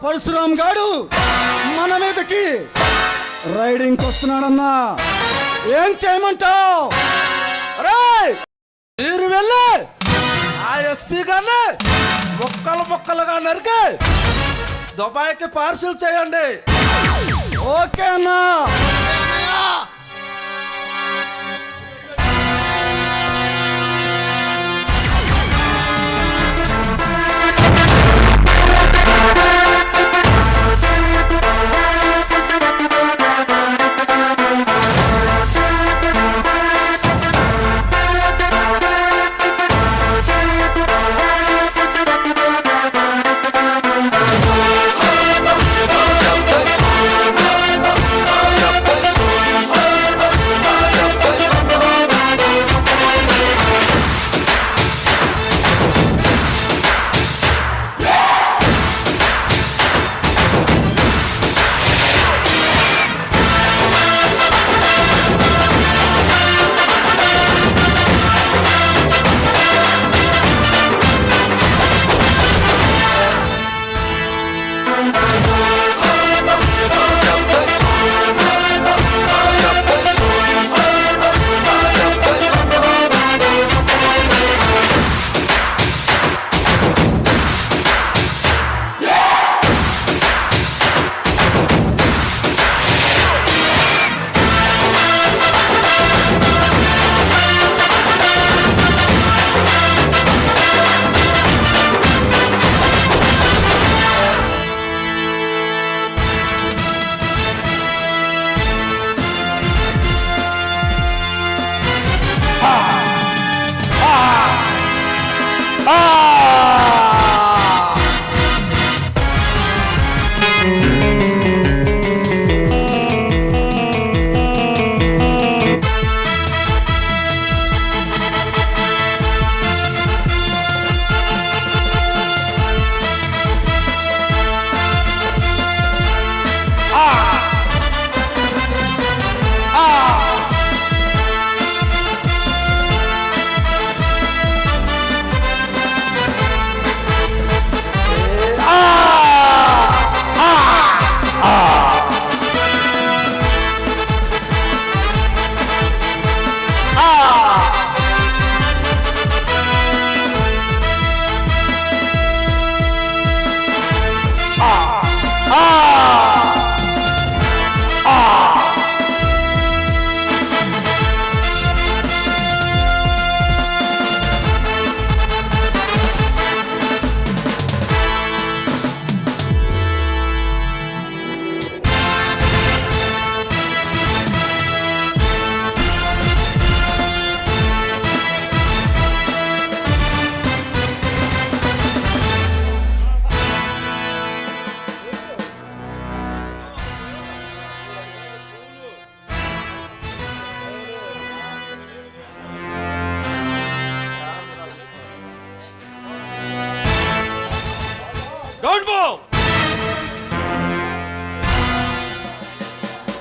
పరశురామ్ గాడు మన మీదకి రైడింగ్ వస్తున్నాడన్నా, ఏం చేయమంటావు? మీరు వెళ్ళి ఆ ఎస్పీ గారిని మొక్కలుగా నరికి దుబాయ్కి పార్సిల్ చేయండి. ఓకే అన్నా.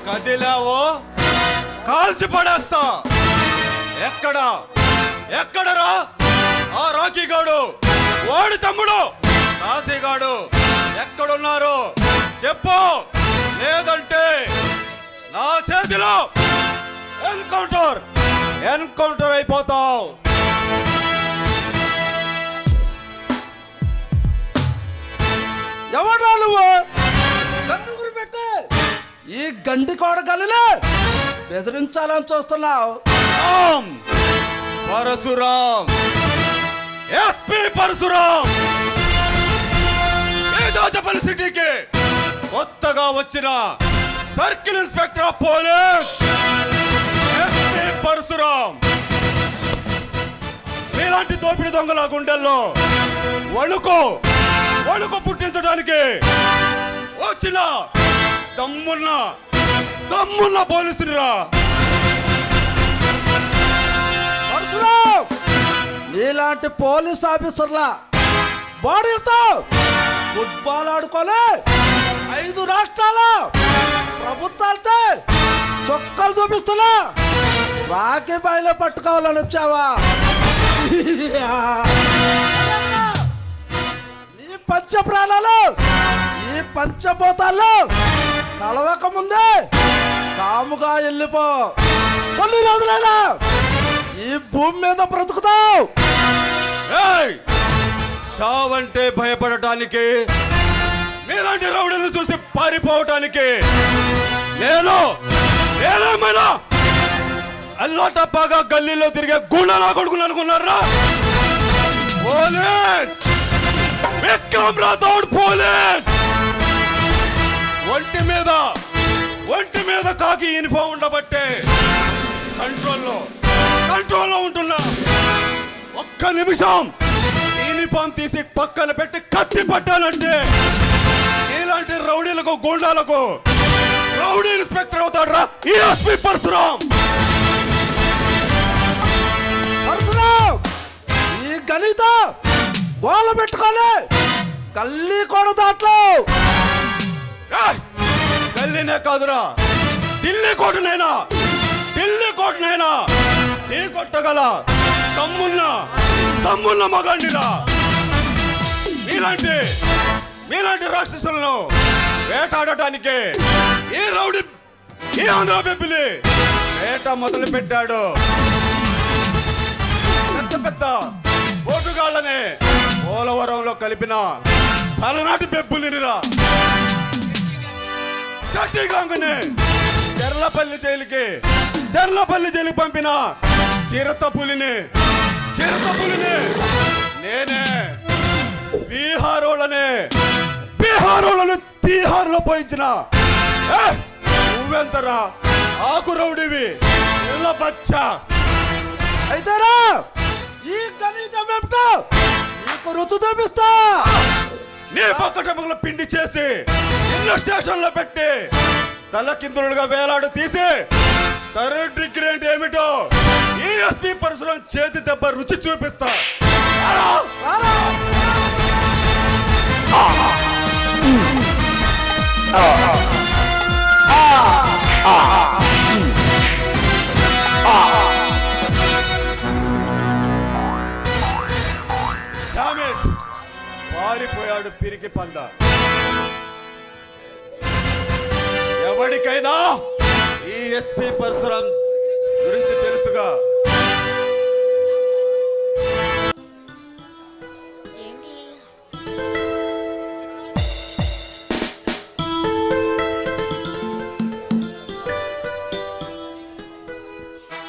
కదిలావో కాల్చి పడేస్తా. ఎక్కడరా ఆ రాకీగాడు, వాడి తమ్ముడు కాశీగాడు ఎక్కడున్నారు చెప్పు, లేదంటే నా చేతిలో ఎన్కౌంటర్ అయిపోతావు. ఎవడా నువ్వు? కన్నుగురు పెట్టే ఈ గండి కోడగల్లిని బెదిరించాలని చూస్తున్నావు? పరశురామ్, ఎస్పీ పరశురామ్, దాచపల్లి సిటీకి కొత్తగా వచ్చిన circle inspector of police SP Parashuram. మీలాంటి దోపిడి దొంగల గుండెల్లో వణుకు పుట్టించడానికి వచ్చిన దమ్మున్న పోలీసునిరా. నీలాంటి పోలీస్ ఆఫీసర్లా బాడీలతో ఫుట్బాల్ ఆడుకొని 5 రాష్ట్రాల ప్రభుత్వాలతో చొక్కాలు చూపిస్తున్నా రాకే బాయిలో పట్టుకోవాలని వచ్చావా? నీ పంచ ప్రాణాలు ఈ పంచభూతాల్లో కలవక ముందే కాముగా వెళ్ళిపో. కొన్ని రోజులైనా ఈ భూమి మీద బ్రతుకుతావు. ఏయ్! చావంటే భయపడటానికి, మీలాంటి రౌడీలు చూసి పారిపోవటానికి నేనేమైనా అల్లాటప్పాగా గల్లీలో తిరిగే గుండాలా కొడుకుని అనుకున్నారా? Police Vikram Rathod police! ఒంటి మీద కాకి యూనిఫామ్ ఉండబట్టే కంట్రోల్లో ఉంటున్నా. ఒక్క నిమిషం యూనిఫామ్ తీసి పక్కన పెట్టి కత్తి పట్టానంటే ఇలాంటి రౌడీలకు గూండాలకు రౌడీ ఇన్స్పెక్టర్ అవుతాడ్రా ఈ ఎస్పీ పరశురాం. పరశురాం, ఈ గణిత గోల పెట్టుకోలే కల్లి కూడా దాంట్లో. ఏయ్! గల్లీనే కాదురా, ఢిల్లీ కోటనైనా ఢీ కొట్టగల తమ్మున్న మగాండిరా. మీలాంటి రాక్షసులను వేటాడటానికి ఈ ఆంధ్ర బెబ్బిలి వేట మొదలు పెట్టాడు. పెద్ద పోటుగాళ్ళనే పోలవరంలో కలిపిన పలనాటి బెబ్బులినిరా. చట్టిగాంగుని చెర్లపల్లి జైలుకి పంపిన చిరత పులిని నేనే. బీహారోళ్ళని తీహార్లో పోయించిన నువ్వెంతరా ఆకు రౌడివి ఇళ్ళ బచ్చా. అయితేరా ఈ గణితం ఏమిటో నీకు రుచి చూపిస్తా. నీ పక్కటములు పిండి చేసి ఇళ్ళ స్టేషన్లో పెట్టి తలకిందులుగా వేలాడు తీసి థర్డ్ డిగ్రీ అంటే ఏమిటో ఈ ఎస్పీ పరశురాం చేతి దెబ్బ రుచి చూపిస్తా. పారిపోయాడు పిరికి పంద. ఎవరికైనా ఈ ఎస్పీ పరశురాం గురించి తెలుసుగా.